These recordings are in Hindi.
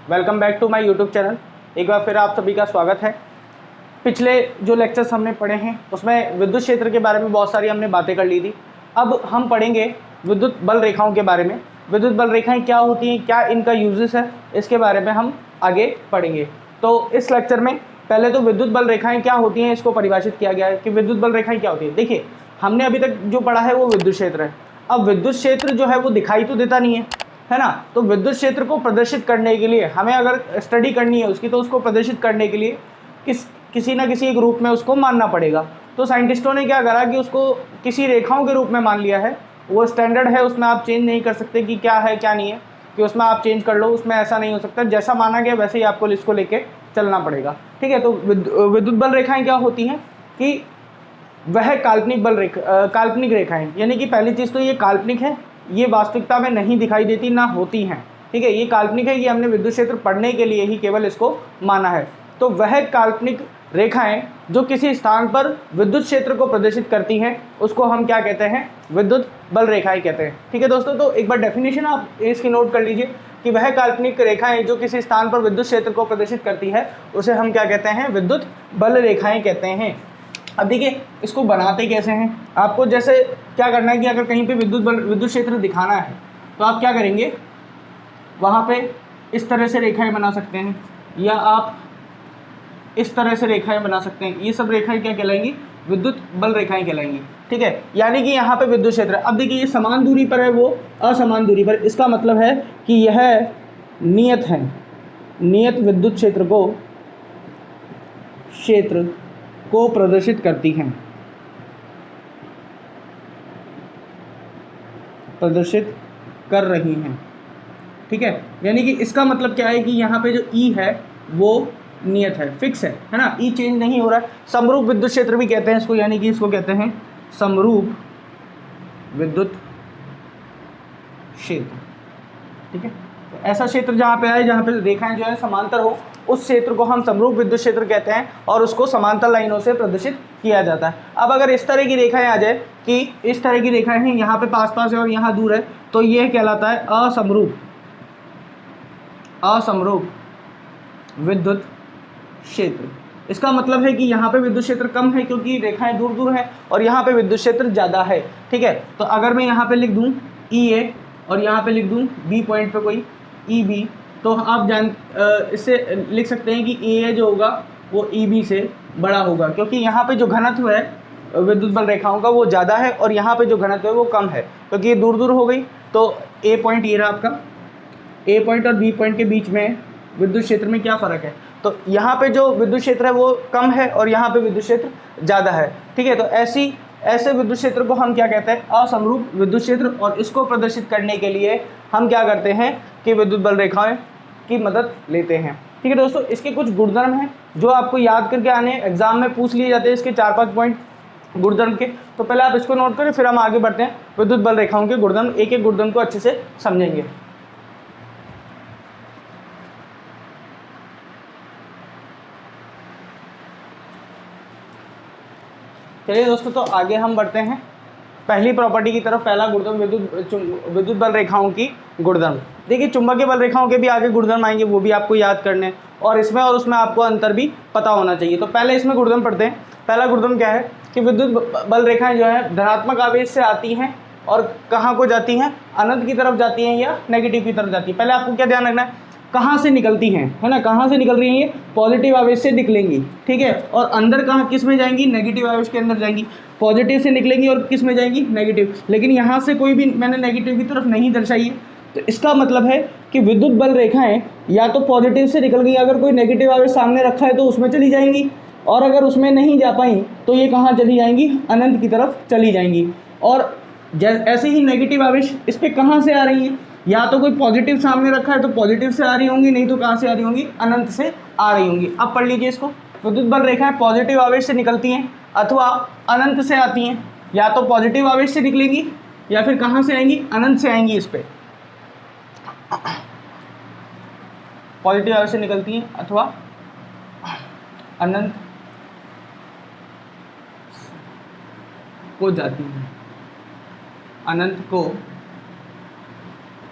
Welcome back to my YouTube channel. एक बार फिर आप सभी का स्वागत है। पिछले जो लेक्चर्स हमने पढ़े हैं उसमें विद्युत क्षेत्र के बारे में बहुत सारी हमने बातें कर ली थी। अब हम पढ़ेंगे विद्युत बल रेखाओं के बारे में। विद्युत बल रेखाएं क्या होती हैं, क्या इनका यूजेस है, इसके बारे में हम आगे पढ़ेंगे। तो इस लेक्चर में पहले तो विद्युत बल रेखाएं क्या होती हैं इसको परिभाषित किया गया है कि विद्युत बल रेखाएं क्या होती है। देखिए, हमने अभी तक जो पढ़ा है वो विद्युत क्षेत्र है। अब विद्युत क्षेत्र जो है वो दिखाई तो देता नहीं है ना। तो विद्युत क्षेत्र को प्रदर्शित करने के लिए हमें अगर स्टडी करनी है उसकी, तो उसको प्रदर्शित करने के लिए किसी ना किसी एक रूप में उसको मानना पड़ेगा। तो साइंटिस्टों ने क्या करा कि उसको किसी रेखाओं के रूप में मान लिया है। वो स्टैंडर्ड है, उसमें आप चेंज नहीं कर सकते कि क्या है क्या नहीं है, कि उसमें आप चेंज कर लो, उसमें ऐसा नहीं हो सकता। जैसा माना गया वैसे ही आपको इसको लेके चलना पड़ेगा। ठीक है। तो विद्युत बल रेखाएं क्या होती हैं कि वह काल्पनिक रेखाएं, यानी कि पहली चीज़ तो ये काल्पनिक है, ये वास्तविकता में नहीं दिखाई देती ना होती हैं। ठीक है, ये काल्पनिक है, ये हमने विद्युत क्षेत्र पढ़ने के लिए ही केवल इसको माना है। तो वह काल्पनिक रेखाएं जो किसी स्थान पर विद्युत क्षेत्र को प्रदर्शित करती हैं उसको हम क्या कहते हैं, विद्युत बल रेखाएं कहते हैं। ठीक है दोस्तों, तो एक बार डेफिनेशन आप इसकी नोट कर लीजिए कि वह काल्पनिक रेखाएं जो किसी स्थान पर विद्युत क्षेत्र को प्रदर्शित करती है उसे हम क्या कहते हैं, विद्युत बल रेखाएं कहते हैं। अब देखिए, इसको बनाते कैसे हैं। आपको जैसे क्या करना है कि अगर कहीं पे विद्युत क्षेत्र दिखाना है तो आप क्या करेंगे, वहाँ पे इस तरह से रेखाएं बना सकते हैं या आप इस तरह से रेखाएं बना सकते हैं। ये सब रेखाएं क्या कहलाएंगी, विद्युत बल रेखाएं कहलाएंगी। ठीक है, यानी कि यहाँ पे विद्युत क्षेत्र, अब देखिए ये समान दूरी पर है, वो असमान दूरी पर। इसका मतलब है कि यह नियत है, नियत विद्युत क्षेत्र को प्रदर्शित करती हैं, प्रदर्शित कर रही हैं। ठीक है, यानी कि इसका मतलब क्या है कि यहाँ पे जो ई है वो नियत है, फिक्स है ना, ई चेंज नहीं हो रहा है। समरूप विद्युत क्षेत्र भी कहते हैं इसको, यानी कि इसको कहते हैं समरूप विद्युत क्षेत्र। ठीक है, तो ऐसा क्षेत्र जहाँ पे आए जहाँ पे रेखाएं जो है समांतर हो, उस क्षेत्र को हम समरूप विद्युत क्षेत्र कहते हैं और उसको समांतर लाइनों से प्रदर्शित किया जाता है। अब अगर इस तरह की रेखाएं आ जाए कि इस तरह की रेखाएं हैं, यहाँ पे पास पास है और यहाँ दूर है, तो यह कहलाता है असमरूप विद्युत क्षेत्र। इसका मतलब है कि यहाँ पे विद्युत क्षेत्र कम है क्योंकि रेखाएं दूर दूर है और यहाँ पे विद्युत क्षेत्र ज़्यादा है। ठीक है, तो अगर मैं यहाँ पे लिख दूँ EA और यहाँ पे लिख दूँ B पॉइंट पे कोई EB, तो आप इससे लिख सकते हैं कि EA जो होगा वो EB से बड़ा होगा, क्योंकि यहाँ पे जो घनत्व है विद्युत बल रेखाओं का वो ज़्यादा है और यहाँ पे जो घनत्व है वो कम है, क्योंकि ये दूर दूर हो गई। तो A पॉइंट ये रहा आपका, A पॉइंट और B पॉइंट के बीच में विद्युत क्षेत्र में क्या फ़र्क है, तो यहाँ पे जो विद्युत क्षेत्र है वो कम है और यहाँ पे विद्युत क्षेत्र ज़्यादा है। ठीक है, तो ऐसे विद्युत क्षेत्र को हम क्या कहते हैं, असमरूप विद्युत क्षेत्र। और इसको प्रदर्शित करने के लिए हम क्या करते हैं कि विद्युत बल रेखाएं की मदद लेते हैं। ठीक है दोस्तों, इसके कुछ गुणधर्म हैं जो आपको याद करके आने एग्जाम में पूछ लिए जाते हैं, इसके 4-5 पॉइंट गुणधर्म के। तो पहले आप इसको नोट करें, फिर हम आगे बढ़ते हैं विद्युत बल रेखाओं के गुणधर्म, एक एक गुणधर्म को अच्छे से समझेंगे। चलिए दोस्तों, तो आगे हम बढ़ते हैं पहली प्रॉपर्टी की तरफ। पहला गुणधर्म विद्युत बल रेखाओं की गुणधर्म। देखिए, चुंबकीय बल रेखाओं के भी आगे गुणधर्म आएंगे, वो भी आपको याद करने और इसमें और उसमें आपको अंतर भी पता होना चाहिए। तो पहले इसमें गुणधर्म पढ़ते हैं। पहला गुणधर्म क्या है कि विद्युत बल रेखाएं जो है धनात्मक आवेश से आती हैं और कहाँ को जाती हैं, अनंत की तरफ जाती हैं या नेगेटिव की तरफ जाती हैं। पहले आपको क्या ध्यान रखना है, कहाँ से निकलती हैं, है ना, कहाँ से निकल रही हैं, ये पॉजिटिव आवेश से निकलेंगी। ठीक है, और अंदर कहाँ किस में जाएंगी, नेगेटिव आवेश के अंदर जाएंगी। पॉजिटिव से निकलेंगी और किस में जाएंगी, नेगेटिव। लेकिन यहाँ से कोई भी मैंने नेगेटिव की तरफ नहीं दर्शाई है, तो इसका मतलब है कि विद्युत बल रेखाएं या तो पॉजिटिव से निकल गई, अगर कोई नेगेटिव आवेश सामने रखा है तो उसमें चली जाएंगी, और अगर उसमें नहीं जा पाई तो ये कहाँ चली जाएंगी, अनंत की तरफ चली जाएंगी। और ऐसे ही नेगेटिव आवेश इस पर कहाँ से आ रही हैं, या तो कोई पॉजिटिव सामने रखा है तो पॉजिटिव से आ रही होंगी, नहीं तो कहाँ से आ रही होंगी, अनंत से आ रही होंगी। अब पढ़ लीजिए इसको, विद्युत बल रेखाएं पॉजिटिव आवेश से निकलती हैं अथवा अनंत से आती हैं। या तो पॉजिटिव आवेश से निकलेंगी या फिर कहाँ से आएंगी, अनंत से आएंगी। इस पर पॉजिटिव आवेश से निकलती हैं अथवा अनंत को जाती हैं, अनंत को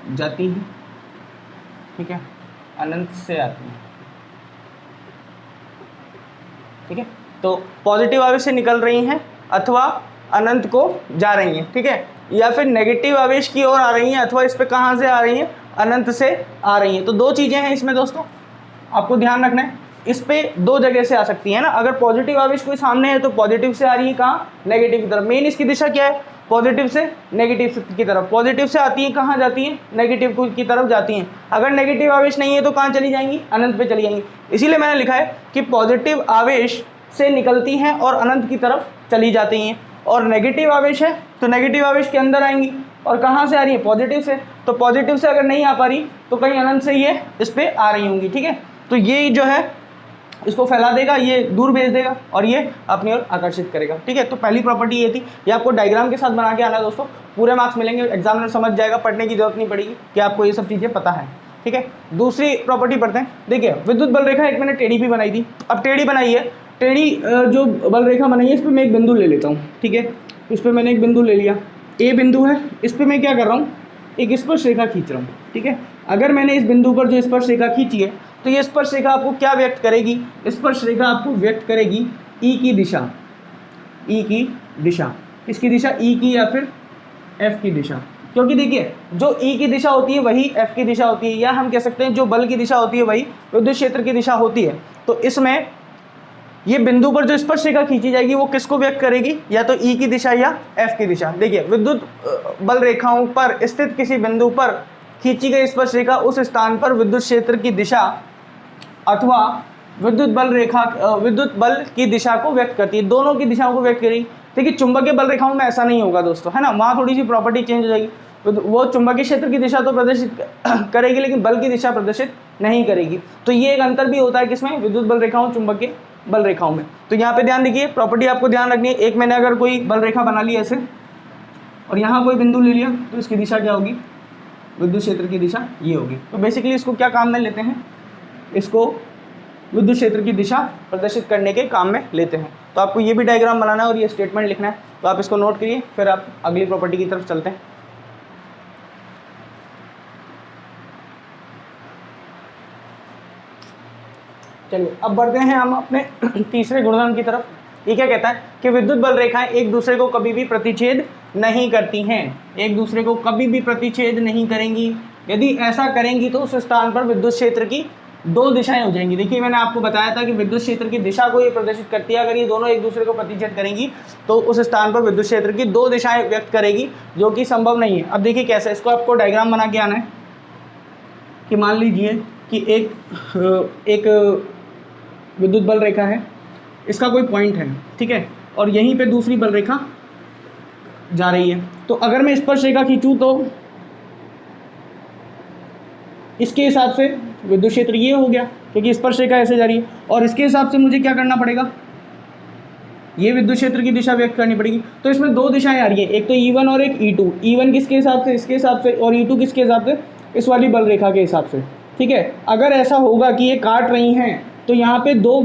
जाती हैं। ठीक है, अनंत से आती हैं, ठीक है। तो पॉजिटिव आवेश से निकल रही हैं अथवा अनंत को जा रही हैं, ठीक है, या फिर नेगेटिव आवेश की ओर आ रही हैं अथवा इस पे कहाँ से आ रही हैं, अनंत से आ रही हैं। तो दो चीज़ें हैं इसमें दोस्तों, आपको ध्यान रखना है, इस पे दो जगह से आ सकती है ना। अगर पॉजिटिव आवेश कोई सामने है तो पॉजिटिव से आ रही है कहाँ, नेगेटिव की तरफ। मेन इसकी दिशा क्या है, पॉजिटिव से नेगेटिव की तरफ। पॉजिटिव से आती है कहाँ जाती है, नेगेटिव की तरफ जाती हैं। अगर नेगेटिव आवेश नहीं है तो कहाँ चली जाएंगी, अनंत पे चली जाएंगी। इसीलिए मैंने लिखा है कि पॉजिटिव आवेश से निकलती हैं और अनंत की तरफ चली जाती हैं, और नेगेटिव आवेश है तो नेगेटिव आवेश के अंदर आएंगी, और कहाँ से आ रही है, पॉजिटिव से। तो पॉजिटिव से अगर नहीं आ पा रही तो कहीं अनंत से ये इस पे आ रही होंगी, ठीक है। तो ये जो है इसको फैला देगा, ये दूर भेज देगा और ये अपनी ओर आकर्षित करेगा, ठीक है। तो पहली प्रॉपर्टी ये थी, ये आपको डायग्राम के साथ बना के आना दोस्तों, पूरे मार्क्स मिलेंगे, एग्जामिनर समझ जाएगा, पढ़ने की जरूरत नहीं पड़ेगी कि आपको ये सब चीज़ें पता है, ठीक है। दूसरी प्रॉपर्टी पढ़ते हैं। देखिए विद्युत बल रेखा एक मैंने टेढ़ी भी बनाई थी, अब टेढ़ी बनाई है, टेढ़ी जो बल रेखा बनाई है इस पर मैं एक बिंदु ले लेता हूँ, ठीक है। इस पर मैंने एक बिंदु ले लिया, ए बिंदु है, इस पर मैं क्या कर रहा हूँ, एक स्पर्श रेखा खींच रहा हूँ, ठीक है। अगर मैंने इस बिंदु पर जो स्पर्श रेखा खींची है तो ये स्पर्श रेखा आपको क्या व्यक्त करेगी, स्पर्श रेखा आपको व्यक्त करेगी ई की दिशा, ई की दिशा, किसकी दिशा, ई की या फिर एफ की दिशा। क्योंकि देखिए जो ई की दिशा होती है वही एफ की दिशा होती है, या हम कह सकते हैं जो बल की दिशा होती है वही विद्युत क्षेत्र की दिशा होती है। तो इसमें ये बिंदु पर जो स्पर्श रेखा खींची जाएगी वो किसको व्यक्त करेगी, या तो ई की दिशा या एफ की दिशा। देखिए विद्युत बल रेखाओं पर स्थित किसी बिंदु पर खींची गई स्पर्श रेखा उस स्थान पर विद्युत क्षेत्र की दिशा अथवा विद्युत बल की दिशा को व्यक्त करती है, दोनों की दिशाओं को व्यक्त करेगी। देखिए चुंबकीय बल रेखाओं में ऐसा नहीं होगा दोस्तों, है ना, वहाँ थोड़ी सी प्रॉपर्टी चेंज हो जाएगी, वो चुंबकीय क्षेत्र की दिशा तो प्रदर्शित करेगी लेकिन बल की दिशा प्रदर्शित नहीं करेगी। तो ये एक अंतर भी होता है किसमें, विद्युत बल रेखाओं चुंबकीय बल रेखाओं में। तो यहाँ पे ध्यान देखिए, प्रॉपर्टी आपको ध्यान रखनी है। एक मैंने अगर कोई बल रेखा बना ली ऐसे और यहाँ कोई बिंदु ले लिया तो इसकी दिशा क्या होगी, विद्युत क्षेत्र की दिशा ये होगी। तो बेसिकली इसको क्या काम में लेते हैं, इसको विद्युत क्षेत्र की दिशा प्रदर्शित करने के काम में लेते हैं। तो आपको ये भी डायग्राम बनाना है और ये स्टेटमेंट लिखना है, तो आप इसको नोट करिए, फिर आप अगली प्रॉपर्टी की तरफ चलते हैं। चलिए अब बढ़ते हैं हम अपने तीसरे गुणधर्म की तरफ। ये क्या कहता है कि विद्युत बल रेखाएं एक दूसरे को कभी भी प्रतिच्छेद नहीं करती हैं, एक दूसरे को कभी भी प्रतिच्छेद नहीं करेंगी। यदि ऐसा करेंगी तो उस स्थान पर विद्युत क्षेत्र की दो दिशाएं हो जाएंगी। देखिए मैंने आपको बताया था कि विद्युत क्षेत्र की दिशा को ये प्रदर्शित करती है, अगर ये दोनों एक दूसरे को प्रतिच्छेद करेंगी तो उस स्थान पर विद्युत क्षेत्र की दो दिशाएं व्यक्त करेगी, जो कि संभव नहीं है। अब देखिए कैसे, इसको आपको डायग्राम बना के आना है कि मान लीजिए कि एक विद्युत बल रेखा है, इसका कोई पॉइंट है, ठीक है, और यहीं पे दूसरी बल रेखा जा रही है। तो अगर मैं स्पर्श रेखा खींचूं तो इसके हिसाब से विद्युत क्षेत्र ये हो गया, क्योंकि स्पर्श रेखा ऐसे जा रही है, और इसके हिसाब से मुझे क्या करना पड़ेगा, ये विद्युत क्षेत्र की दिशा व्यक्त करनी पड़ेगी। तो इसमें दो दिशाएं आ रही है, एक तो E1 और एक E2। E1 किसके हिसाब से, इसके हिसाब से, और E2 किसके हिसाब से, इस वाली बल रेखा के हिसाब से, ठीक है। अगर ऐसा होगा कि ये काट रही हैं तो यहाँ पे दो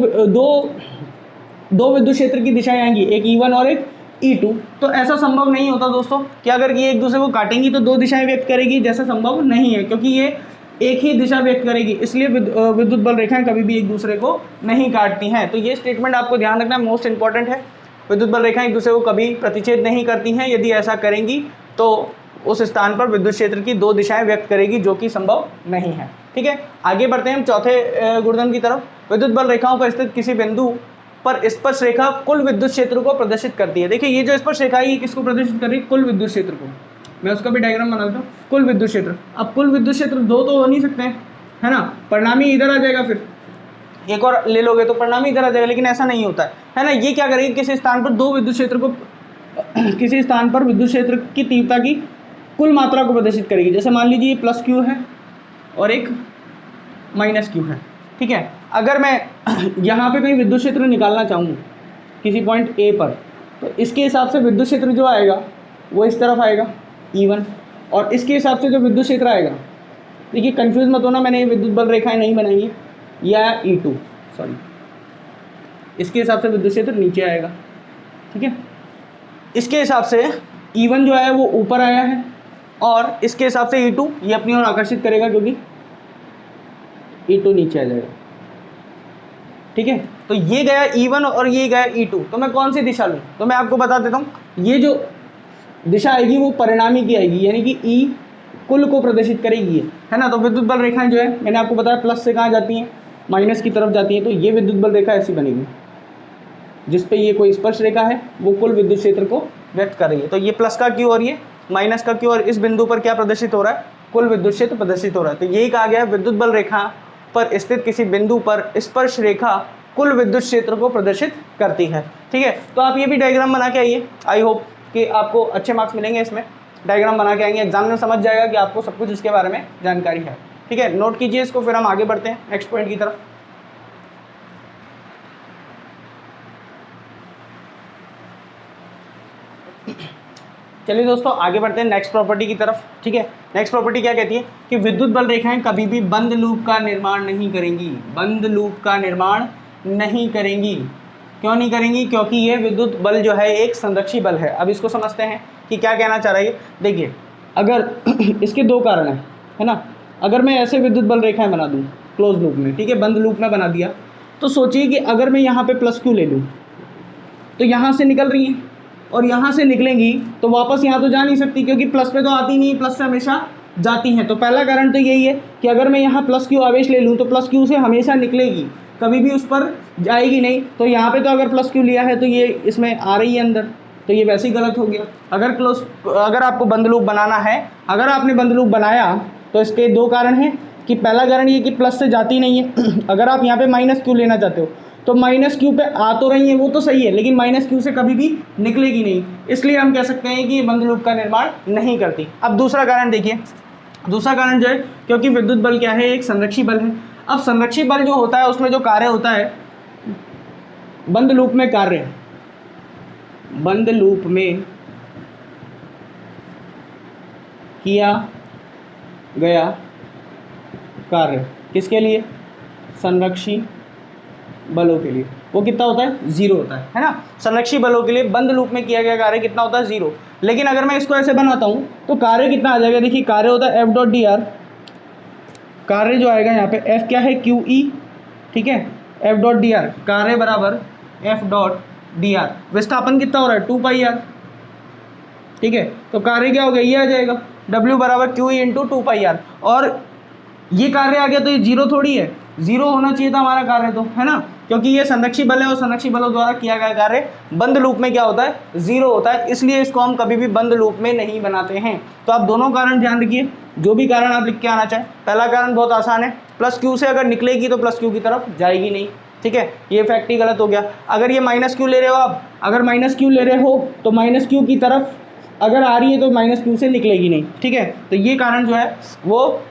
विद्युत क्षेत्र की दिशाएं आएंगी, एक E1 और एक E2। तो ऐसा संभव नहीं होता दोस्तों कि अगर ये एक दूसरे को काटेंगी तो दो दिशाएं व्यक्त करेगी, जैसा संभव नहीं है, क्योंकि ये एक ही दिशा व्यक्त करेगी, इसलिए विद्युत बल रेखाएं कभी भी एक दूसरे को नहीं काटती हैं। तो ये स्टेटमेंट आपको ध्यान रखना मोस्ट इंपॉर्टेंट है, विद्युत बल रेखाएं एक दूसरे को कभी प्रतिच्छेद नहीं करती हैं। यदि ऐसा करेंगी तो उस स्थान पर विद्युत क्षेत्र की दो दिशाएं व्यक्त करेगी, जो कि संभव नहीं है, ठीक है। आगे बढ़ते हैं हम चौथे गुणधर्म की तरफ। विद्युत बल रेखाओं पर स्थित किसी बिंदु पर स्पर्श रेखा कुल विद्युत क्षेत्र को प्रदर्शित करती है। देखिए ये जो स्पर्श रेखा है ये किसको प्रदर्शित कर रही है, कुल विद्युत क्षेत्र को। मैं उसका भी डायग्राम बना देता हूँ, कुल विद्युत क्षेत्र। अब कुल विद्युत क्षेत्र दो तो हो नहीं सकते हैं, है ना, परिणामी इधर आ जाएगा, फिर एक और ले लोगे तो परिणामी इधर आ जाएगा, लेकिन ऐसा नहीं होता है ना। ये क्या करेगी, किसी स्थान पर दो विद्युत क्षेत्र को, किसी स्थान पर विद्युत क्षेत्र की तीव्रता की कुल मात्रा को प्रदर्शित करेगी। जैसे मान लीजिए प्लस क्यू है और एक माइनस क्यू है, ठीक है। अगर मैं यहाँ पे कहीं विद्युत क्षेत्र निकालना चाहूँ किसी पॉइंट ए पर, तो इसके हिसाब से विद्युत क्षेत्र जो आएगा वो इस तरफ आएगा E1, और इसके हिसाब से जो विद्युत क्षेत्र आएगा, देखिए कंफ्यूज मत होना, मैंने विद्युत बल रेखाएं नहीं बनाई या E2 सॉरी, इसके हिसाब से विद्युत क्षेत्र नीचे आएगा, ठीक है। इसके हिसाब से E1 जो है वो ऊपर आया है, और इसके हिसाब से E2 ये अपनी ओर आकर्षित करेगा, क्योंकि E2 नीचे आ जाएगा, ठीक है। तो ये गया E1 और ये गया E2, तो मैं कौन सी दिशा लूँ? तो मैं आपको बता देता हूँ, ये जो दिशा आएगी वो परिणामी की आएगी, यानी कि E कुल को प्रदर्शित करेगी, है ना। तो विद्युत बल रेखाएं जो है मैंने आपको बताया प्लस से कहाँ जाती हैं, माइनस की तरफ जाती हैं। तो ये विद्युत बल रेखा ऐसी बनेगी जिस पे ये कोई स्पर्श रेखा है, वो कुल विद्युत क्षेत्र को व्यक्त कर रही है। तो ये प्लस का क्यू और ये माइनस का क्यू, और इस बिंदु पर क्या प्रदर्शित हो रहा है? कुल विद्युत क्षेत्र प्रदर्शित हो रहा है। तो यही कहा गया विद्युत बल रेखा पर स्थित किसी बिंदु पर स्पर्श रेखा कुल विद्युत क्षेत्र को प्रदर्शित करती है, ठीक है। तो आप ये भी डायग्राम बना के आइए, आई होप कि आपको अच्छे मार्क्स मिलेंगे इसमें। डायग्राम बना के आएंगे, एग्जाम में समझ जाएगा कि आपको सब कुछ इसके बारे में जानकारी है, ठीक है। नोट कीजिए इसको, फिर हम आगे बढ़ते हैं नेक्स्ट पॉइंट की तरफ। चलिए दोस्तों आगे बढ़ते हैं नेक्स्ट प्रॉपर्टी की तरफ, ठीक है। नेक्स्ट प्रॉपर्टी क्या कहती है कि विद्युत बल रेखाएं कभी भी बंद लूप का निर्माण नहीं करेंगी, बंद लूप का निर्माण नहीं करेंगी। क्यों नहीं करेंगी? क्योंकि ये विद्युत बल जो है एक संरक्षी बल है। अब इसको समझते हैं कि क्या कहना चाह रहा है। देखिए, अगर इसके दो कारण है ना। अगर मैं ऐसे विद्युत बल रेखाएं बना दूँ क्लोज लूप में, ठीक है, बंद लूप में बना दिया, तो सोचिए कि अगर मैं यहाँ पे प्लस क्यू ले लूँ तो यहाँ से निकल रही हैं और यहाँ से निकलेंगी तो वापस यहाँ तो जा नहीं सकती, क्योंकि प्लस पे तो आती नहीं, प्लस से हमेशा जाती हैं। तो पहला कारण तो यही है कि अगर मैं यहाँ प्लस क्यू आवेश ले लूँ तो प्लस क्यू से हमेशा निकलेगी, कभी भी उस पर जाएगी नहीं। तो यहाँ पे तो अगर प्लस क्यू लिया है तो ये इसमें आ रही है अंदर, तो ये वैसे ही गलत हो गया। अगर आपको बंद लूप बनाना है, अगर आपने बंद लूप बनाया तो इसके दो कारण हैं कि पहला कारण ये कि प्लस से जाती नहीं है। अगर आप यहाँ पे माइनस क्यू लेना चाहते हो तो माइनस क्यू पे आ तो रही है, वो तो सही है, लेकिन माइनस क्यू से कभी भी निकलेगी नहीं, इसलिए हम कह सकते हैं कि ये बंद लूप का निर्माण नहीं करती। अब दूसरा कारण देखिए, दूसरा कारण जो है क्योंकि विद्युत बल क्या है, एक संरक्षी बल है। अब संरक्षी बल जो होता है उसमें जो कार्य होता है बंद लूप में, कार्य बंद लूप में किया गया कार्य किसके लिए? संरक्षी बलों के लिए। वो कितना होता है? जीरो होता है ना। संरक्षी बलों के लिए बंद लूप में किया गया कार्य कितना होता है? जीरो। लेकिन अगर मैं इसको ऐसे बनाता हूं तो कार्य कितना आ जाएगा? देखिए, कार्य होता है एफ डॉट डी आर। कार्य जो आएगा यहाँ पे एफ क्या है? क्यू ई, ठीक है, एफ डॉट डी आर, कार्य बराबर एफ डॉट डी आर। विस्थापन कितना हो रहा है? 2 पाई आर, ठीक है। तो कार्य क्या हो गया? ये आ जाएगा W बराबर q e into 2 pi r. और ये कार्य आ गया तो ये जीरो थोड़ी है, जीरो होना चाहिए था हमारा कार्य, तो है ना, क्योंकि ये संरक्षी बल है और संरक्षी बलों द्वारा किया गया कार्य बंद लूप में क्या होता है? जीरो होता है, इसलिए इसको हम कभी भी बंद लूप में नहीं बनाते हैं। तो आप दोनों कारण ध्यान रखिए, जो भी कारण आप लिख के आना चाहें। पहला कारण बहुत आसान है, प्लस क्यू से अगर निकलेगी तो प्लस क्यू की तरफ जाएगी नहीं, ठीक है, ये फैक्ट ही गलत हो गया। अगर ये माइनस क्यू ले रहे हो आप, अगर माइनस क्यू ले रहे हो तो माइनस क्यू की तरफ अगर आ रही है तो माइनस क्यू से निकलेगी नहीं, ठीक है। तो ये कारण जो है वो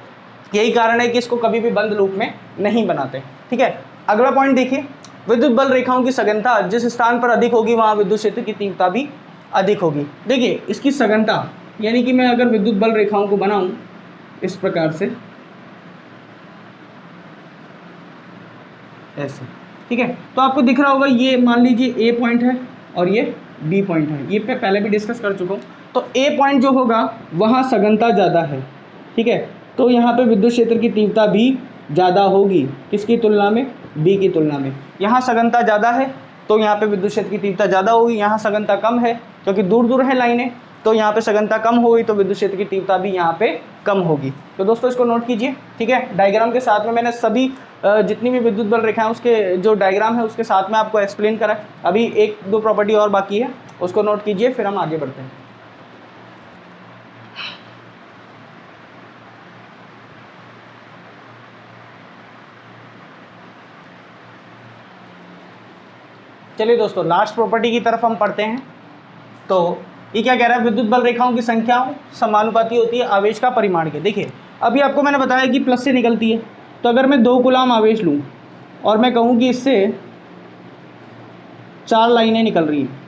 यही कारण है कि इसको कभी भी बंद लूप में नहीं बनाते, ठीक है। अगला पॉइंट देखिए, विद्युत बल रेखाओं की सघनता जिस स्थान पर अधिक होगी वहां विद्युत क्षेत्र की तीव्रता भी अधिक होगी। देखिए, इसकी सघनता यानी कि मैं अगर विद्युत बल रेखाओं को बनाऊं इस प्रकार से ऐसे, ठीक है, तो आपको दिख रहा होगा ये मान लीजिए ए पॉइंट है और ये बी पॉइंट है, ये पे पहले भी डिस्कस कर चुका हूँ। तो ए पॉइंट जो होगा वहाँ सघनता ज़्यादा है, ठीक है, तो यहाँ पे विद्युत क्षेत्र की तीव्रता भी ज़्यादा होगी, किसकी तुलना में? बी की तुलना में। यहाँ सघनता ज़्यादा है तो यहाँ पे विद्युत क्षेत्र की तीव्रता ज़्यादा होगी, यहाँ सघनता कम है क्योंकि दूर दूर है लाइनें, तो यहाँ पे सघनता कम होगी तो विद्युत क्षेत्र की तीव्रता भी यहाँ पे कम होगी। तो दोस्तों इसको नोट कीजिए, ठीक है। डायग्राम के साथ में मैंने सभी जितनी भी विद्युत बल रेखाएं उसके जो डायग्राम है उसके साथ में आपको एक्सप्लेन करा। अभी एक दो प्रॉपर्टी और बाकी है, उसको नोट कीजिए, फिर हम आगे बढ़ते हैं। चलिए दोस्तों, लास्ट प्रॉपर्टी की तरफ हम पढ़ते हैं। तो ये क्या कह रहा है? विद्युत बल रेखाओं की संख्या समानुपाती होती है आवेश का परिमाण के। देखिए, अभी आपको मैंने बताया कि प्लस से निकलती है, तो अगर मैं 2 कूलाम आवेश लूँ और मैं कहूँ कि इससे 4 लाइनें निकल रही हैं,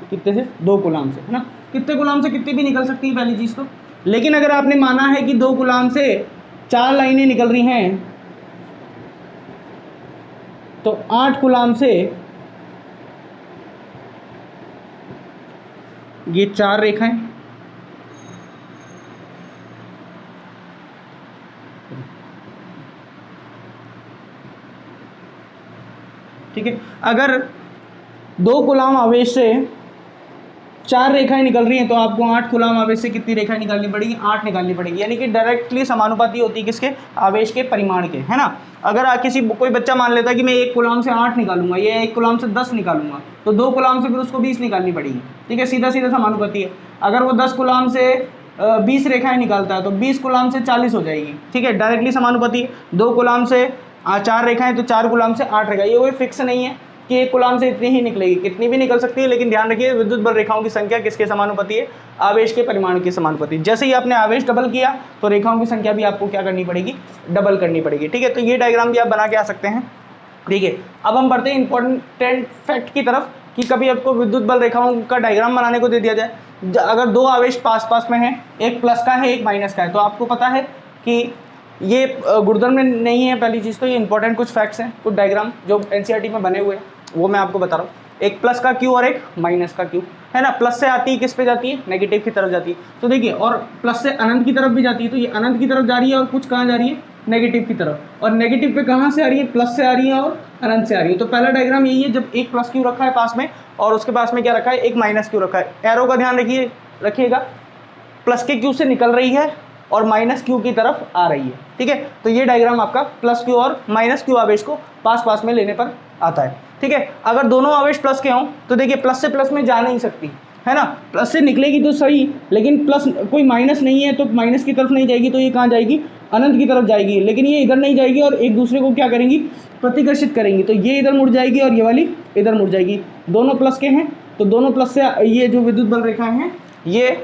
कितने से? 2 कूलाम से, है ना। कितने कूलाम से कितनी भी निकल सकती है पहली चीज़ तो। लेकिन अगर आपने माना है कि 2 कूलाम से 4 लाइनें निकल रही हैं तो 8 कूलाम से ये 4 रेखाएं, ठीक है। अगर 2 कूलम आवेश से 4 रेखाएं निकल रही हैं तो आपको 8 कूलम आवेश से कितनी रेखाएं निकालनी पड़ेगी? 8 निकालनी पड़ेगी, यानी कि डायरेक्टली समानुपाती होती है किसके? आवेश के परिमाण के, है ना। अगर कोई बच्चा मान लेता है कि मैं 1 कूलम से 8 निकालूंगा या 1 कूलम से 10 निकालूंगा, तो 2 कूलम से फिर उसको 20 निकालनी पड़ेगी, ठीक है, सीधा सीधा समानुपाती है। अगर वो 10 कूलम से 20 रेखाएं निकालता है तो 20 कूलम से 40 हो जाएगी, ठीक है, डायरेक्टली समानुपाती है। 2 कूलम से 4 रेखाएं तो 4 कूलम से 8 रेखाएं, ये कोई फिक्स नहीं है कि 1 कूलम से इतनी ही निकलेगी, कितनी भी निकल सकती है, लेकिन ध्यान रखिए विद्युत बल रेखाओं की संख्या किसके समानुपाती है? आवेश के परिमाण के समानुपाती। जैसे ही आपने आवेश डबल किया तो रेखाओं की संख्या भी आपको क्या करनी पड़ेगी? डबल करनी पड़ेगी, ठीक है। तो ये डायग्राम भी आप बना के आ सकते हैं, ठीक है। अब हम बढ़ते हैं इंपॉर्टेंट फैक्ट की तरफ कि कभी आपको विद्युत बल रेखाओं का डायग्राम बनाने को दे दिया जाए, अगर 2 आवेश पास पास में हैं, एक प्लस का है एक माइनस का है, तो आपको पता है कि ये गुणधर्म में नहीं है। पहली चीज़ तो ये इंपॉर्टेंट कुछ फैक्ट्स हैं, कुछ डायग्राम जो एनसीईआरटी में बने हुए हैं वो मैं आपको बता रहा हूँ। एक प्लस का क्यू और एक माइनस का क्यू, है ना। प्लस से आती है किस पे जाती है? नेगेटिव की तरफ जाती है। तो देखिए, और प्लस से अनंत की तरफ भी जाती है, तो ये अनंत की तरफ जा रही है और कुछ कहाँ जा रही है? नेगेटिव की तरफ। और नेगेटिव पे कहाँ से आ रही है? प्लस से आ रही है और अनंत से आ रही है। तो पहला डायग्राम यही है, जब एक प्लस क्यू रखा है पास में और उसके पास में क्या रखा है? एक माइनस क्यू रखा है। एरो का ध्यान रखिएगा, प्लस के क्यू से निकल रही है और माइनस क्यू की तरफ आ रही है, ठीक है। तो ये डायग्राम आपका प्लस क्यू और माइनस क्यू आवेश को पास पास में लेने पर आता है, ठीक है। अगर दोनों आवेश प्लस के हों तो देखिए प्लस से प्लस में जा नहीं सकती, है ना। प्लस से निकलेगी तो सही, लेकिन प्लस कोई माइनस नहीं है तो माइनस की तरफ नहीं जाएगी, तो ये कहाँ जाएगी? अनंत की तरफ जाएगी। लेकिन ये इधर नहीं जाएगी और एक दूसरे को क्या करेंगी? प्रतिकर्षित करेंगी। तो ये इधर मुड़ जाएगी और ये वाली इधर मुड़ जाएगी। दोनों प्लस के हैं तो दोनों प्लस से ये जो विद्युत बल रेखाएं हैं ये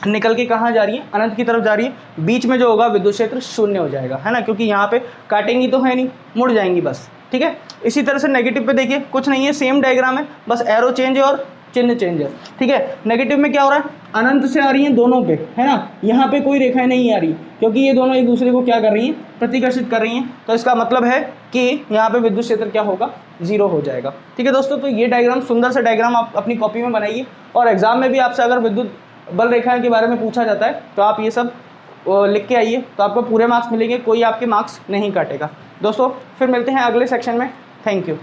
निकल के कहाँ जा रही है? अनंत की तरफ जा रही है। बीच में जो होगा विद्युत क्षेत्र शून्य हो जाएगा, है ना, क्योंकि यहाँ पे काटेंगी तो है नहीं, मुड़ जाएंगी बस, ठीक है। इसी तरह से नेगेटिव पे देखिए कुछ नहीं है, सेम डायग्राम है, बस एरो चेंज है और चिन्ह चेंज है, ठीक है। नेगेटिव में क्या हो रहा है? अनंत से आ रही है दोनों पे, है ना। यहाँ पे कोई रेखाएं नहीं आ रही क्योंकि ये दोनों एक दूसरे को क्या कर रही हैं? प्रतिकर्षित कर रही हैं। तो इसका मतलब है कि यहाँ पे विद्युत क्षेत्र क्या होगा? 0 हो जाएगा, ठीक है दोस्तों। तो ये डायग्राम, सुंदर सा डायग्राम आप अपनी कॉपी में बनाइए और एग्जाम में भी आपसे अगर विद्युत बल रेखाएं के बारे में पूछा जाता है तो आप ये सब लिख के आइए, तो आपको पूरे मार्क्स मिलेंगे, कोई आपके मार्क्स नहीं काटेगा। दोस्तों फिर मिलते हैं अगले सेक्शन में। Thank you.